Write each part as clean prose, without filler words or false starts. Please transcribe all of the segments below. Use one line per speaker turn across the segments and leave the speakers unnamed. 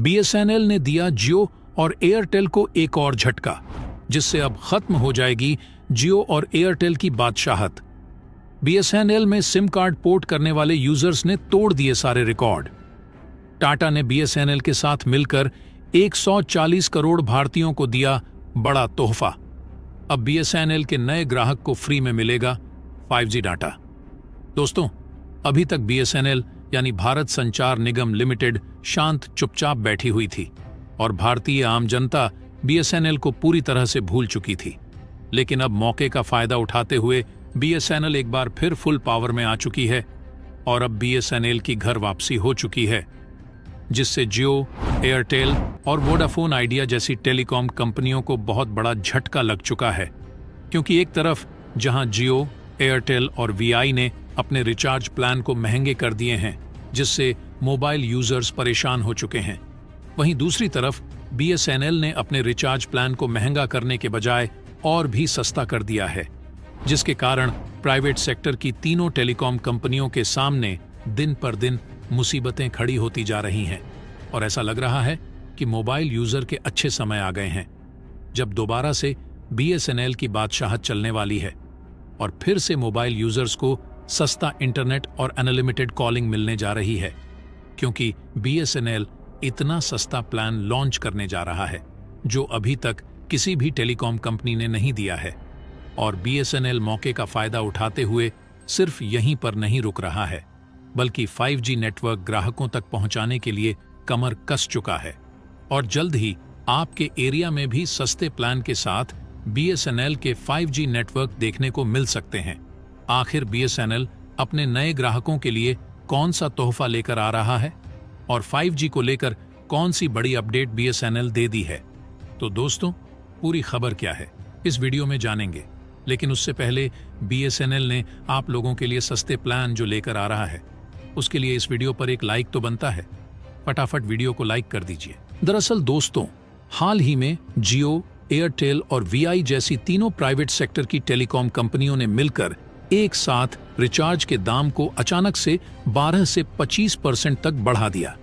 BSNL ने दिया जियो और एयरटेल को एक और झटका, जिससे अब खत्म हो जाएगी जियो और एयरटेल की बादशाहत। बीएसएनएल में सिम कार्ड पोर्ट करने वाले यूजर्स ने तोड़ दिए सारे रिकॉर्ड। टाटा ने बीएसएनएल के साथ मिलकर 140 करोड़ भारतीयों को दिया बड़ा तोहफा। अब बीएसएनएल के नए ग्राहक को फ्री में मिलेगा 5G डाटा। दोस्तों, अभी तक बीएसएनएल यानी भारत संचार निगम लिमिटेड शांत चुपचाप बैठी हुई थी और भारतीय आम जनता बीएसएनएल को पूरी तरह से भूल चुकी थी। लेकिन अब मौके का फायदा उठाते हुए बीएसएनएल एक बार फिर फुल पावर में आ चुकी है और अब बीएसएनएल की घर वापसी हो चुकी है, जिससे जियो, एयरटेल और वोडाफोन आइडिया जैसी टेलीकॉम कंपनियों को बहुत बड़ा झटका लग चुका है। क्योंकि एक तरफ जहां जियो, एयरटेल और वीआई ने अपने रिचार्ज प्लान को महंगे कर दिए हैं, जिससे मोबाइल यूजर्स परेशान हो चुके हैं, वहीं दूसरी तरफ बीएसएनएल ने अपने रिचार्ज प्लान को महंगा करने के बजाय और भी सस्ता कर दिया है, जिसके कारण प्राइवेट सेक्टर की तीनों टेलीकॉम कंपनियों के सामने दिन पर दिन मुसीबतें खड़ी होती जा रही हैं। और ऐसा लग रहा है कि मोबाइल यूजर के अच्छे समय आ गए हैं, जब दोबारा से बीएसएनएल की बादशाहत चलने वाली है और फिर से मोबाइल यूजर्स को सस्ता इंटरनेट और अनलिमिटेड कॉलिंग मिलने जा रही है, क्योंकि बीएसएनएल इतना सस्ता प्लान लॉन्च करने जा रहा है जो अभी तक किसी भी टेलीकॉम कंपनी ने नहीं दिया है। और बीएसएनएल मौके का फायदा उठाते हुए सिर्फ यहीं पर नहीं रुक रहा है, बल्कि 5G नेटवर्क ग्राहकों तक पहुंचाने के लिए कमर कस चुका है। और जल्द ही आपके एरिया में भी सस्ते प्लान के साथ बीएसएनएल के 5G नेटवर्क देखने को मिल सकते हैं। आखिर बीएसएनएल अपने नए ग्राहकों के लिए कौन सा तोहफा लेकर आ रहा है और 5G को लेकर कौन सी बड़ी अपडेट बीएसएनएल दे दी है? तो दोस्तों, पूरी खबर क्या है इस वीडियो में जानेंगे। लेकिन उससे पहले बीएसएनएल ने आप लोगों के लिए सस्ते प्लान जो लेकर आ रहा है, उसके लिए इस वीडियो पर एक लाइक तो बनता है। फटाफट वीडियो को लाइक कर दीजिए। दरअसल दोस्तों, हाल ही में जियो, एयरटेल और वीआई जैसी तीनों प्राइवेट सेक्टर की टेलीकॉम कंपनियों ने मिलकर एक साथ रिचार्ज के दाम को अचानक से 12 से 25% तक बढ़ा दिया,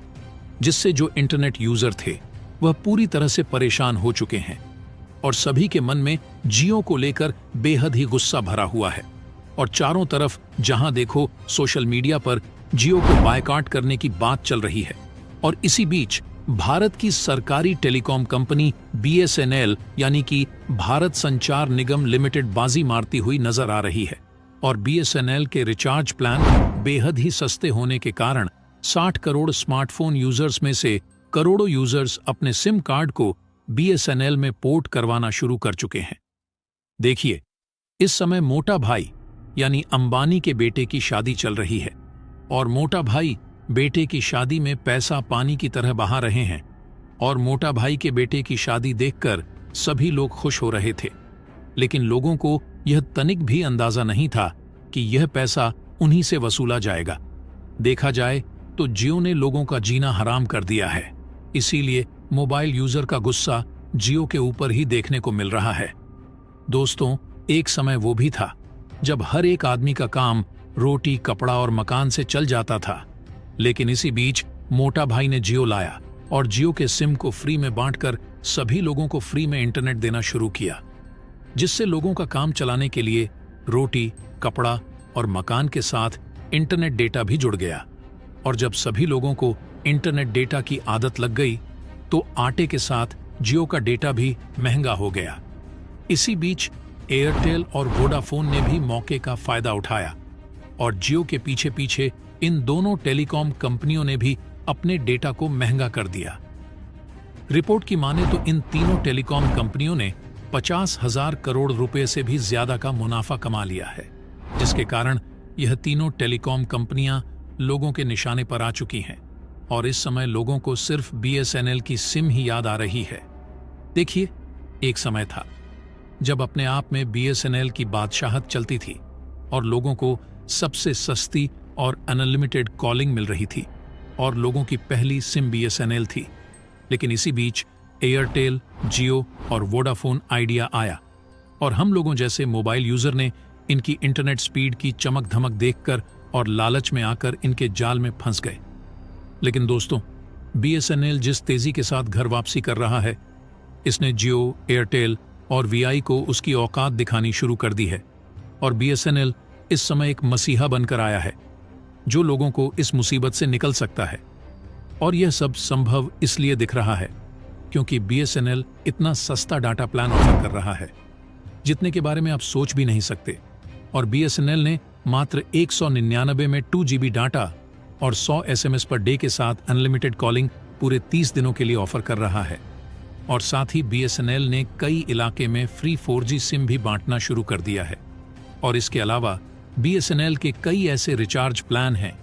जिससे जो इंटरनेट यूजर थे वह पूरी तरह से परेशान हो चुके हैं और सभी के मन में जियो को लेकर बेहद ही गुस्सा भरा हुआ है। और चारों तरफ जहां देखो सोशल मीडिया पर जियो को बायकॉट करने की बात चल रही है। और इसी बीच भारत की सरकारी टेलीकॉम कंपनी बीएसएनएल यानी कि भारत संचार निगम लिमिटेड बाजी मारती हुई नजर आ रही है। और बीएसएनएल के रिचार्ज प्लान बेहद ही सस्ते होने के कारण 60 करोड़ स्मार्टफोन यूजर्स में से करोड़ों यूजर्स अपने सिम कार्ड को बीएसएनएल में पोर्ट करवाना शुरू कर चुके हैं। देखिए, इस समय मोटा भाई यानी अंबानी के बेटे की शादी चल रही है और मोटा भाई बेटे की शादी में पैसा पानी की तरह बहा रहे हैं। और मोटा भाई के बेटे की शादी देखकर सभी लोग खुश हो रहे थे, लेकिन लोगों को यह तनिक भी अंदाजा नहीं था कि यह पैसा उन्हीं से वसूला जाएगा। देखा जाए तो जियो ने लोगों का जीना हराम कर दिया है, इसीलिए मोबाइल यूजर का गुस्सा जियो के ऊपर ही देखने को मिल रहा है। दोस्तों, एक समय वो भी था जब हर एक आदमी का काम रोटी, कपड़ा और मकान से चल जाता था, लेकिन इसी बीच मोटा भाई ने जियो लाया और जियो के सिम को फ्री में बांटकर सभी लोगों को फ्री में इंटरनेट देना शुरू किया, जिससे लोगों का काम चलाने के लिए रोटी, कपड़ा और मकान के साथ इंटरनेट डेटा भी जुड़ गया। और जब सभी लोगों को इंटरनेट डेटा की आदत लग गई तो आटे के साथ जियो का डेटा भी महंगा हो गया। इसी बीच एयरटेल और वोडाफोन ने भी मौके का फायदा उठाया और जियो के पीछे पीछे इन दोनों टेलीकॉम कंपनियों ने भी अपने डेटा को महंगा कर दिया। रिपोर्ट की माने तो इन तीनों टेलीकॉम कंपनियों ने 50,000 करोड़ रुपए से भी ज्यादा का मुनाफा कमा लिया है, जिसके कारण यह तीनों टेलीकॉम कंपनियां लोगों के निशाने पर आ चुकी हैं और इस समय लोगों को सिर्फ बीएसएनएल की सिम ही याद आ रही है। देखिए, एक समय था जब अपने आप में बीएसएनएल की बादशाहत चलती थी और लोगों को सबसे सस्ती और अनलिमिटेड कॉलिंग मिल रही थी और लोगों की पहली सिम बीएसएनएल थी। लेकिन इसी बीच एयरटेल, जियो और वोडाफोन आइडिया आया और हम लोगों जैसे मोबाइल यूजर ने इनकी इंटरनेट स्पीड की चमक धमक देखकर और लालच में आकर इनके जाल में फंस गए। लेकिन दोस्तों, बीएसएनएल जिस तेजी के साथ घर वापसी कर रहा है, इसने जियो, एयरटेल और वीआई को उसकी औकात दिखानी शुरू कर दी है और बीएसएनएल इस समय एक मसीहा बनकर आया है जो लोगों को इस मुसीबत से निकल सकता है। और यह सब संभव इसलिए दिख रहा है क्योंकि बीएसएनएल इतना सस्ता डाटा प्लान ऑफर कर रहा है जितने के बारे में आप सोच भी नहीं सकते। और बीएसएनएल ने मात्र 199 में 2 GB डाटा और 100 SMS पर डे के साथ अनलिमिटेड कॉलिंग पूरे 30 दिनों के लिए ऑफर कर रहा है। और साथ ही बीएसएनएल ने कई इलाके में फ्री 4G सिम भी बांटना शुरू कर दिया है। और इसके अलावा बीएसएनएल के कई ऐसे रिचार्ज प्लान हैं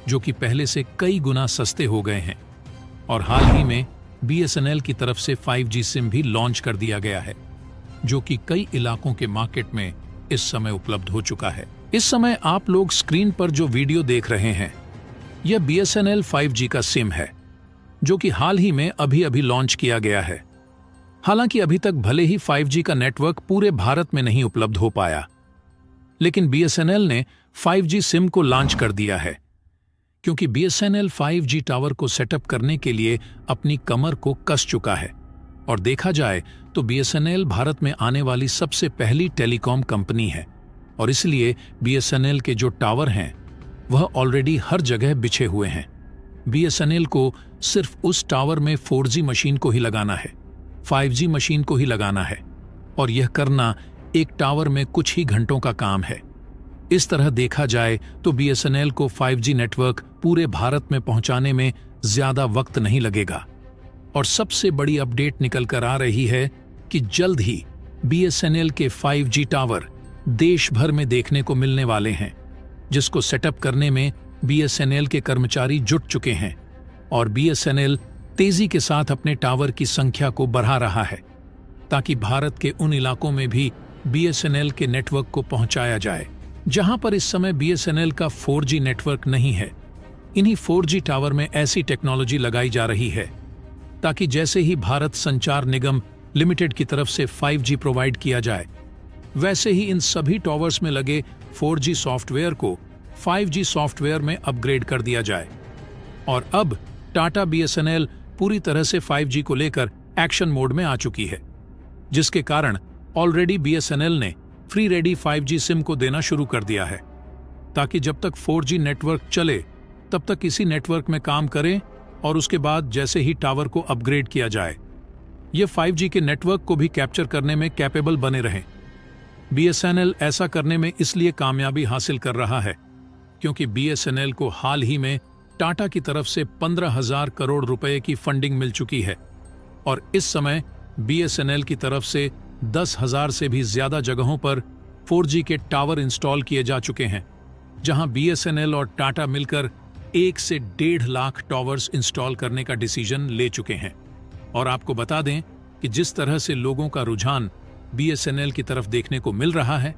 जो कि पहले से कई गुना सस्ते हो गए हैं। और हाल ही में बीएसएनएल की तरफ से 5G सिम भी लॉन्च कर दिया गया है जो कि कई इलाकों के मार्केट में इस समय उपलब्ध हो चुका है। इस समय आप लोग स्क्रीन पर जो वीडियो देख रहे हैं यह बीएसएनएल 5G का सिम है जो कि हाल ही में अभी लॉन्च किया गया है। हालांकि अभी तक भले ही 5G का नेटवर्क पूरे भारत में नहीं उपलब्ध हो पाया, लेकिन बीएसएनएल ने 5G सिम को लॉन्च कर दिया है क्योंकि बीएसएनएल 5G टावर को सेटअप करने के लिए अपनी कमर को कस चुका है। और देखा जाए तो बीएसएनएल भारत में आने वाली सबसे पहली टेलीकॉम कंपनी है और इसलिए बीएसएनएल के जो टावर हैं वह ऑलरेडी हर जगह बिछे हुए हैं। बीएसएनएल को सिर्फ उस टावर में 4G मशीन को ही लगाना है, 5G मशीन को ही लगाना है और यह करना एक टावर में कुछ ही घंटों का काम है। इस तरह देखा जाए तो बीएसएनएल को 5G नेटवर्क पूरे भारत में पहुंचाने में ज्यादा वक्त नहीं लगेगा। और सबसे बड़ी अपडेट निकल कर आ रही है कि जल्द ही बीएसएनएल के 5G टावर देश भर में देखने को मिलने वाले हैं, जिसको सेटअप करने में बीएसएनएल के कर्मचारी जुट चुके हैं। और बीएसएनएल तेजी के साथ अपने टावर की संख्या को बढ़ा रहा है ताकि भारत के उन इलाकों में भी बीएसएनएल के नेटवर्क को पहुंचाया जाए जहां पर इस समय बीएसएनएल का 4G नेटवर्क नहीं है। इन्हीं 4G टावर में ऐसी टेक्नोलॉजी लगाई जा रही है ताकि जैसे ही भारत संचार निगम लिमिटेड की तरफ से 5G प्रोवाइड किया जाए, वैसे ही इन सभी टावर्स में लगे 4G सॉफ्टवेयर को 5G सॉफ्टवेयर में अपग्रेड कर दिया जाए। और अब टाटा बीएसएनएल पूरी तरह से 5G को लेकर एक्शन मोड में आ चुकी है, जिसके कारण ऑलरेडी बीएसएनएल ने फ्री रेडी 5G सिम को देना शुरू कर दिया है ताकि जब तक 4G नेटवर्क चले तब तक इसी नेटवर्क में काम करें और उसके बाद जैसे ही टावर को अपग्रेड किया जाए ये 5G के नेटवर्क को भी कैप्चर करने में कैपेबल बने रहें। बीएसएनएल ऐसा करने में इसलिए कामयाबी हासिल कर रहा है क्योंकि बीएसएनएल को हाल ही में टाटा की तरफ से 15,000 करोड़ रुपए की फंडिंग मिल चुकी है और इस समय बीएसएनएल की तरफ से 10,000 से भी ज्यादा जगहों पर 4G के टावर इंस्टॉल किए जा चुके हैं, जहां बीएसएनएल और टाटा मिलकर 1 से 1.5 लाख टावर्स इंस्टॉल करने का डिसीजन ले चुके हैं। और आपको बता दें कि जिस तरह से लोगों का रुझान बीएसएनएल की तरफ देखने को मिल रहा है,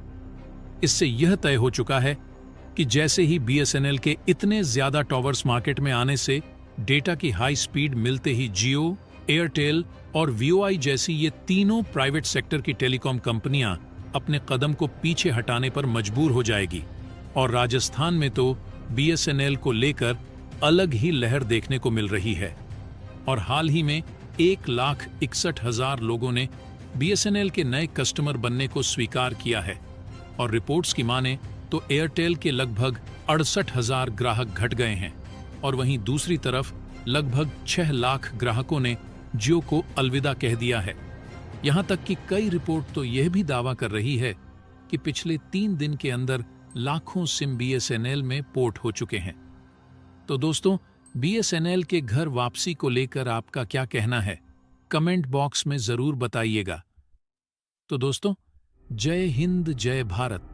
इससे यह तय हो चुका है कि जैसे ही बीएसएनएल के इतने ज्यादा टावर्स मार्केट में आने से डेटा की हाई स्पीड मिलते ही जियो, एयरटेल और वीओआई जैसी ये तीनों प्राइवेट सेक्टर की टेलीकॉम कंपनियां अपने कदम को पीछे हटाने पर मजबूर हो जाएगी। और राजस्थान में तो बीएसएनएल को लेकर अलग ही लहर देखने को मिल रही है और हाल ही में 1,61,000 लोगों ने बीएसएनएल के नए कस्टमर बनने को स्वीकार किया है। और रिपोर्ट्स की माने तो एयरटेल के लगभग 68,000 ग्राहक घट गए हैं और वहीं दूसरी तरफ लगभग 6 लाख ग्राहकों ने जियो को अलविदा कह दिया है। यहां तक कि कई रिपोर्ट तो यह भी दावा कर रही है कि पिछले 3 दिन के अंदर लाखों सिम बीएसएनएल में पोर्ट हो चुके हैं। तो दोस्तों, बीएसएनएल के घर वापसी को लेकर आपका क्या कहना है, कमेंट बॉक्स में जरूर बताइएगा। तो दोस्तों, जय हिंद, जय भारत।